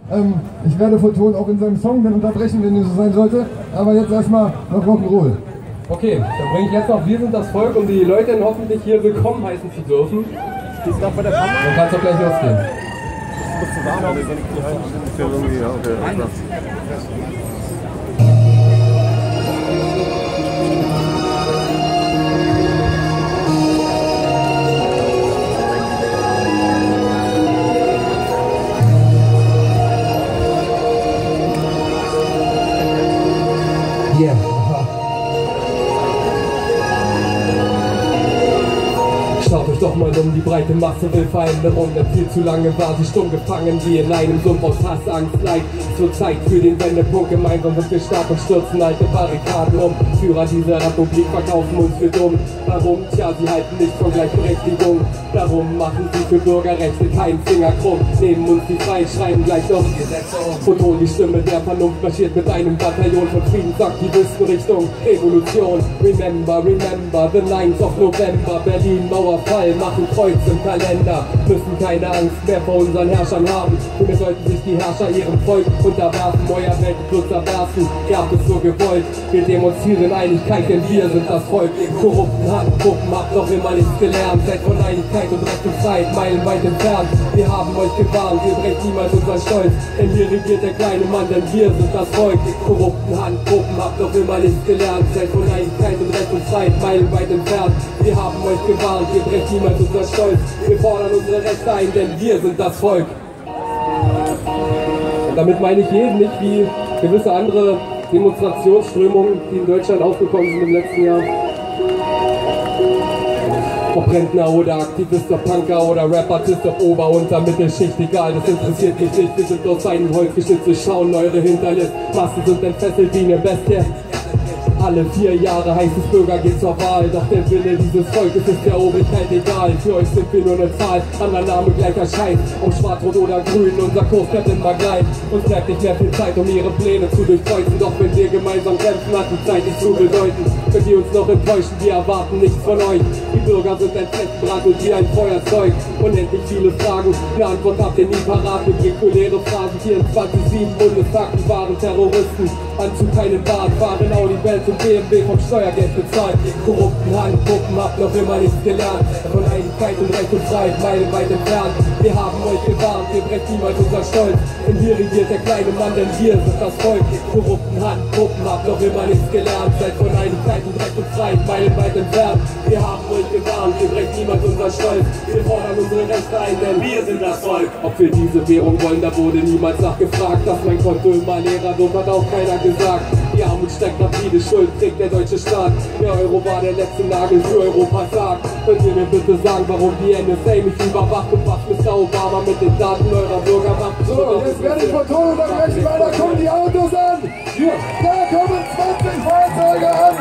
Ich werde Photon auch in seinem Song dann unterbrechen, wenn es so sein sollte. Aber jetzt erstmal noch Rock'n'Roll. Okay, dann bringe ich jetzt noch Wir sind das Volk, um die Leute hoffentlich hier willkommen heißen zu dürfen. Dann kann es doch gleich losgehen. Yeah. Schaut euch doch mal um, die breite Masse will Veränderung, denn viel zu lange war sie stumm gefangen wie in einem Sumpf aus Hass, Angst, Leid. So Zeit für den Wendepunkt, gemeinsam sind wir stark und stürzen alte Barrikaden um. Führer dieser Republik verkaufen uns für dumm. Warum? Tja, sie halten nicht von Gleichberechtigung. Darum machen sie für Bürgerrechte keinen Finger krumm. Nehmen uns die Freiheit, schreiben gleich doch Gesetze um. Photon, die Stimme der Vernunft, marschiert mit einem Bataillon von Friedensaktivisten Richtung Revolution. Remember, remember, the 9th of November, Berlin, Mauerfall, machen Kreuz im Kalender. Müssen keine Angst mehr vor unseren Herrschern haben. Vielmehr sollten sich die Herrscher ihrem Volk unterwerfen. Neuer Weltfluss erwerfen, ihr habt es so gewollt. Wir demonstrieren Einigkeit, denn wir sind das Volk. Die korrupten Handpuppen habt noch immer nichts gelernt. Seid von Einigkeit und Recht und Zeit meilenweit entfernt. Wir haben euch gewarnt, ihr brecht niemals unser Stolz. Denn hier regiert der kleine Mann, denn wir sind das Volk. Die korrupten Handpuppen habt noch immer nichts gelernt. Seid von Einigkeit und Recht und Zeit meilenweit entfernt. Wir haben euch gewarnt, ihr brecht niemals unser Stolz. Wir fordern unsere Rechte ein, denn wir sind das Volk. Und damit meine ich jeden, nicht wie gewisse andere Demonstrationsströmungen, die in Deutschland aufgekommen sind im letzten Jahr. Ob Rentner oder Aktivist, ob Punker oder Rap-Artist, ob Ober- und Mittelschicht, egal, das interessiert mich nicht. Wir sind aus einem Holz geschnitzt, wir schauen eure Hinterlist. Massen sind entfesselt wie eine Bestie. Alle 4 Jahre heißt es, Bürger geht zur Wahl. Doch der Wille dieses Volkes ist der Obrigkeit egal. Für euch sind wir nur eine Zahl, anderer Name gleicher Scheiß. Ob schwarz, rot oder grün, unser Kurs bleibt immer gleich. Uns bleibt nicht mehr viel Zeit, um ihre Pläne zu durchkreuzen. Doch wenn wir gemeinsam kämpfen, hat die Zeit nicht zu bedeuten. Könnt ihr uns noch enttäuschen, wir erwarten nichts von euch. Die Bürger sind ein Festbrand und wie ein Feuerzeug. Unendlich viele Fragen, eine Antwort habt ihr nie parat. Mit reguläre Phrasen, 24/7 Bundestag, die waren Terroristen. Anzug keinen Bart, fahren Audi, Benz und BMW vom Steuergeld bezahlt. Die korrupten Handpuppen habt noch immer nichts gelernt. Von Einigkeit und Recht und Freiheit meilenweit entfernt. Wir haben euch gewarnt, ihr brecht niemals unser Stolz. Denn hier regiert der kleine Mann, denn wir sind das Volk. Die korrupten Handpuppen habt noch immer nichts gelernt. Seid von Einigkeit und Recht und Freiheit meilenweit entfernt. Wir haben euch gewarnt, ihr brecht niemals unser Stolz. Wir fordern unsere Rechte ein, denn wir sind das Volk. Ob wir diese Währung wollen, da wurde niemals nachgefragt. Dass mein Konto immer leerer wird, hat auch keiner gesagt. Die Armut steigt rapide, Schuld trägt der deutsche Staat. Der Euro war der letzte Nagel für Europas Sarg. Könnt ihr mir bitte sagen, warum die NSA mich überwacht und was Mr. Obama mit den Daten eurer Bürger macht? So, jetzt werde ich von Ton unterbrechen, weil da kommen die Autos an. Da kommen 20 Fahrzeuge an.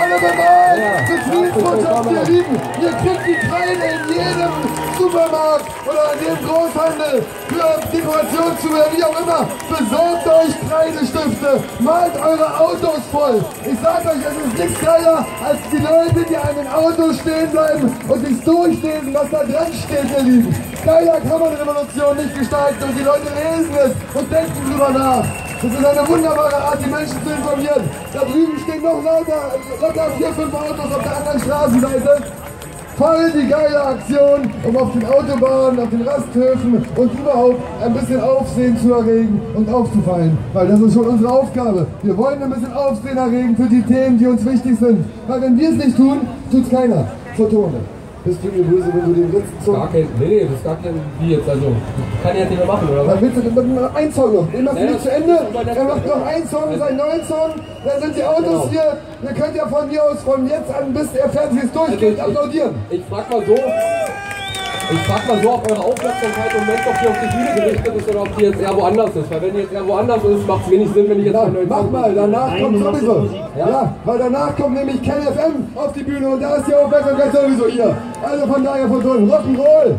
Alle bereit zur Friedensbotschaft hier liegen. Ihr kriegt die Kreide in jedem Supermarkt oder in jedem Großhandel für Dekorationszubehör, wie auch immer. Besorgt euch Kreidestifte, malt eure Autos voll. Ich sag euch, es ist nichts geiler als die Leute, die an den Autos stehen bleiben und sich durchlesen, was da dran steht, ihr Lieben. Geiler kann man Revolution nicht gestalten und die Leute lesen es und denken drüber nach. Das ist eine wunderbare Art, die Menschen zu informieren. Da drüben stehen noch locker 4, 5 Autos auf der anderen Straßenseite. Voll die geile Aktion, um auf den Autobahnen, auf den Rasthöfen und überhaupt ein bisschen Aufsehen zu erregen und aufzufallen. Weil das ist schon unsere Aufgabe. Wir wollen ein bisschen Aufsehen erregen für die Themen, die uns wichtig sind. Weil wenn wir es nicht tun, tut's keiner. Photon. Bist du mir böse, wenn du den letzten Song... Nee, das ist gar kein... Wie jetzt, also... Kann ich jetzt nicht mehr machen, oder was? Dann willst du einen Song noch. Den machst du nicht zu Ende. Er macht noch einen Song, seinen neuen Song. Dann sind die Autos hier. Ihr könnt ja von mir aus, von jetzt an, bis er fertig ist, durchgehend applaudieren. Ich frag mal so... ob eure Aufmerksamkeit im Moment doch hier auf die Bühne gerichtet ist oder ob die jetzt eher woanders ist. Weil wenn die jetzt eher woanders ist, macht es wenig Sinn, wenn ich jetzt einen neuen Mach mal, danach kommt sowieso. Ja, weil danach kommt nämlich KenFM auf die Bühne und da ist die Aufmerksamkeit sowieso hier. Also von daher von Rock'n'Roll.